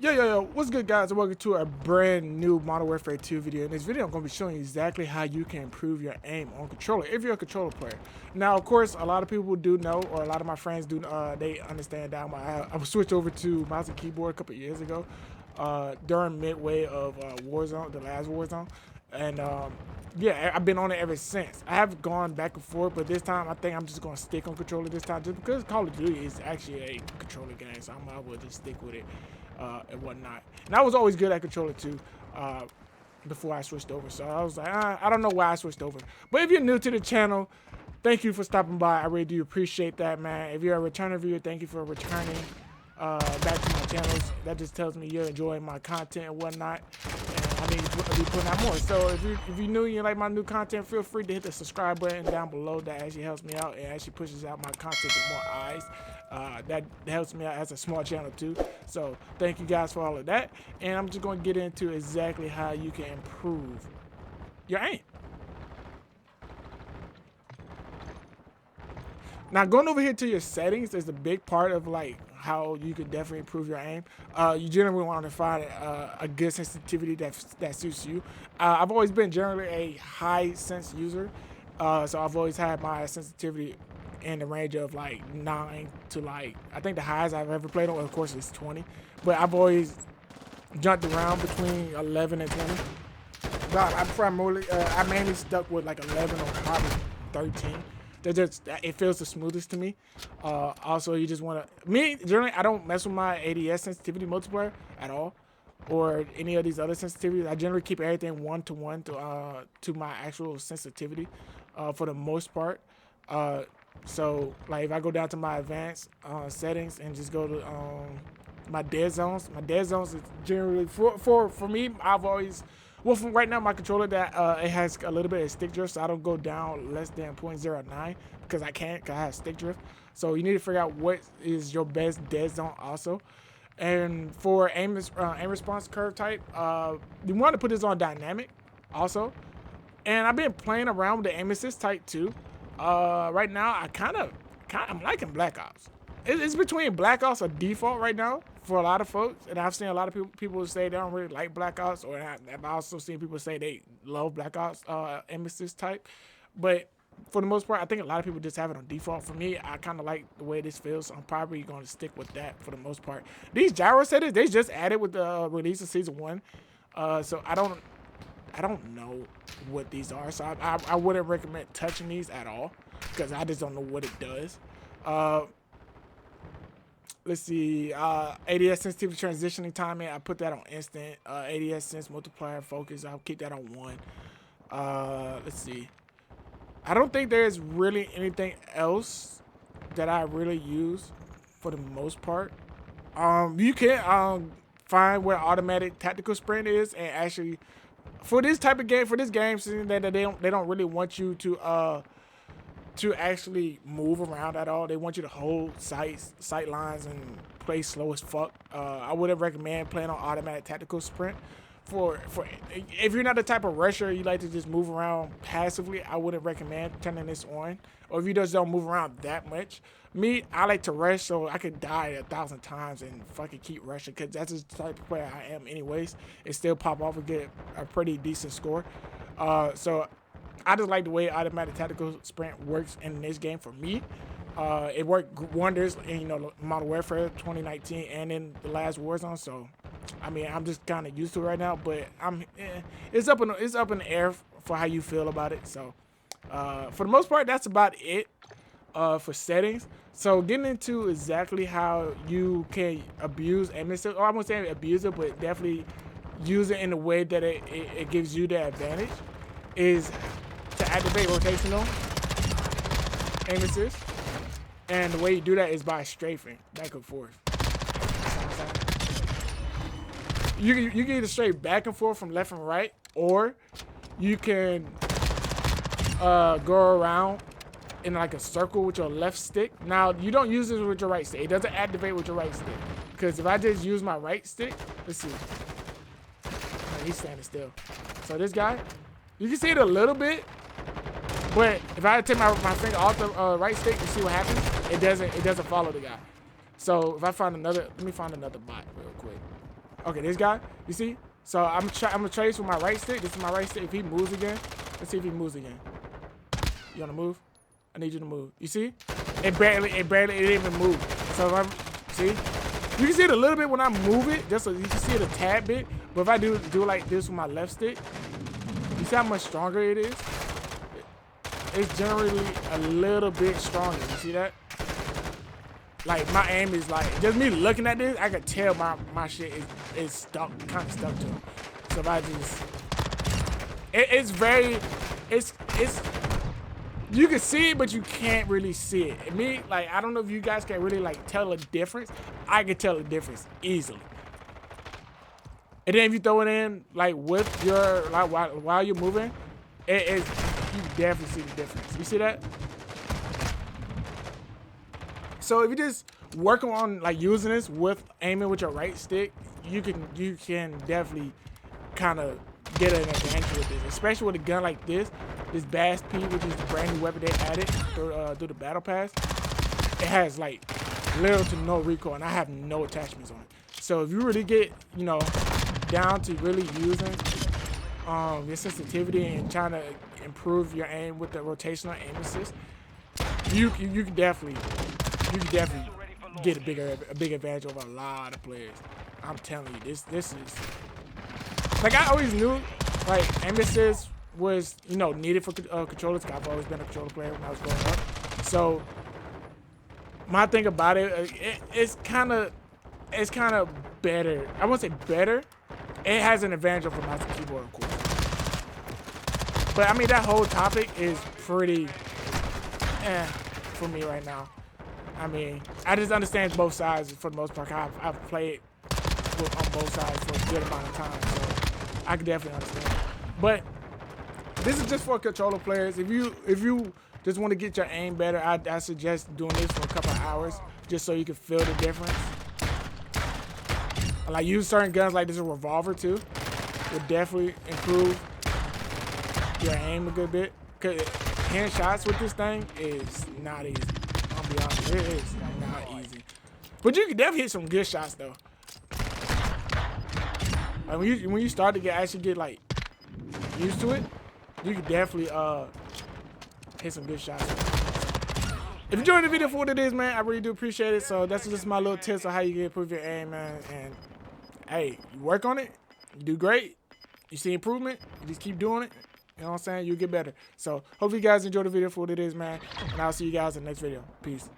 Yo, what's good, guys, and welcome to a brand new Modern Warfare 2 video. In this video, I'm going to be showing you exactly how you can improve your aim on controller if you're a controller player. Now, of course, a lot of people do know, or a lot of my friends do, they understand that I switched over to mouse and keyboard a couple of years ago during midway of Warzone, the last Warzone. And yeah, I've been on it ever since. I have gone back and forth, but this time I think I'm just going to stick on controller this time, just because Call of Duty is actually a controller game, so I might as well just stick with it. And whatnot. And I was always good at controller too before I switched over. So I was like, I don't know why I switched over. But if you're new to the channel, thank you for stopping by. I really do appreciate that, man. If you're a returner viewer, thank you for returning back to my channels. That just tells me you're enjoying my content and whatnot. And I need to be putting out more. So if you're new and you like my new content, feel free to hit the subscribe button down below. That actually helps me out and actually pushes out my content to more eyes. That helps me out as a small channel too. So thank you guys for all of that. And I'm just going to get into exactly how you can improve your aim. Now, going over here to your settings is a big part of like how you can definitely improve your aim. You generally want to find a good sensitivity that suits you. I've always been generally a high sense user, so I've always had my sensitivity in the range of like 9 to like, I think the highest I've ever played on, of course, is 20. But I've always jumped around between 11 and 20. God, I mainly stuck with like 11 or probably 13. It feels the smoothest to me. Also, you just want to, generally, I don't mess with my ADS sensitivity multiplier at all, or any of these other sensitivities. I generally keep everything 1-to-1 to my actual sensitivity for the most part. So like if I go down to my advanced settings and just go to my dead zones is generally for me. I've always, well, from right now my controller that it has a little bit of stick drift, so I don't go down less than 0.09 because I can't, because I have stick drift. So you need to figure out what is your best dead zone also. And for aim response curve type, you want to put this on dynamic also. And I've been playing around with the aim assist type too. Right now I'm liking Black Ops. It's between Black Ops or default right now for a lot of folks, and I've seen a lot of people say they don't really like Black Ops, or I've also seen people say they love Black Ops aim assist type. But for the most part, I think a lot of people just have it on default. For me, I kind of like the way this feels, so I'm probably going to stick with that for the most part. These gyro settings, they just added with the release of season 1, so I don't know what these are, so I wouldn't recommend touching these at all because I just don't know what it does. Let's see, ADS sensitivity transitioning timing, I put that on instant. ADS sense multiplier focus, I'll keep that on 1. Let's see, I don't think there's really anything else that I really use for the most part. You can find where automatic tactical sprint is, and actually for this type of game, for this game, since that they don't really want you to actually move around at all. They want you to hold sight lines and play slow as fuck. I wouldn't recommend playing on automatic tactical sprint. For if you're not the type of rusher, you like to just move around passively, I wouldn't recommend turning this on. Or if you just don't move around that much. Me, I like to rush so I could die 1,000 times and fucking keep rushing, because that's the type of player I am anyways, and still pop off and get a pretty decent score. So I just like the way automatic tactical sprint works in this game for me. It worked wonders in Modern Warfare 2019 and in the last Warzone. So I mean, I'm just kind of used to it right now, but it's up in the air for how you feel about it. So for the most part, that's about it for settings. So getting into exactly how you can abuse aim assist, or I won't say abuse it, but definitely use it in a way that it gives you the advantage, is to activate rotational aim assist. And the way you do that is by strafing back and forth. You can either straight back and forth from left and right, or you can go around in like a circle with your left stick. Now, you don't use this with your right stick. It doesn't activate with your right stick. Because if I just use my right stick, let's see. Oh, he's standing still. So this guy, you can see it a little bit, but if I take my finger off the right stick to see what happens, it doesn't follow the guy. So if I find another, let me find another bot real quick. Okay, this guy, you see? So I'm gonna trace with my right stick. This is my right stick. If he moves again, let's see if he moves again. You wanna move? I need you to move. You see? It didn't even move. So if I'm, see? You can see it a little bit when I move it, just so you can see it a tad bit. But if I do like this with my left stick, you see how much stronger it is? It's generally a little bit stronger. You see that? Like my aim is like, just me looking at this, I could tell my shit is stuck, kind of stuck to him. So if I just, it's you can see it, but you can't really see it. And me, like, I don't know if you guys can really like tell the difference. I can tell the difference easily. And then if you throw it in like with your, like while you're moving, you can definitely see the difference. You see that? So if you just work on like using this with aiming with your right stick, you can definitely kind of get an advantage with this, especially with a gun like this Bass P, which is the brand new weapon they added through the battle pass. It has like little to no recoil, and I have no attachments on it. So if you really get, you know, down to really using your sensitivity and trying to improve your aim with the rotational aim assist, you can definitely get a big advantage over a lot of players. I'm telling you, this is like, I always knew like aim assist was, you know, needed for controllers. I've always been a controller player when I was growing up. So my thing about it's kind of better. I won't say better. It has an advantage over mouse and keyboard, of course. But I mean, that whole topic is pretty for me right now. I mean, I just understand both sides for the most part. I've played on both sides for a good amount of time, so I can definitely understand. But this is just for controller players. If you just want to get your aim better, I suggest doing this for a couple of hours just so you can feel the difference. Like, use certain guns like this, a revolver too, would definitely improve your aim a good bit. Cause hitting shots with this thing is not easy. I'll be honest, it is not easy. But you can definitely hit some good shots though. Like when you start to actually get like used to it, you can definitely hit some good shots. If you enjoyed the video for what it is, man, I really do appreciate it. So that's just my little tips on how you can improve your aim, man. And hey, you work on it, you do great. You see improvement, you just keep doing it. You know what I'm saying? You'll get better. So hopefully you guys enjoyed the video for what it is, man. And I'll see you guys in the next video. Peace.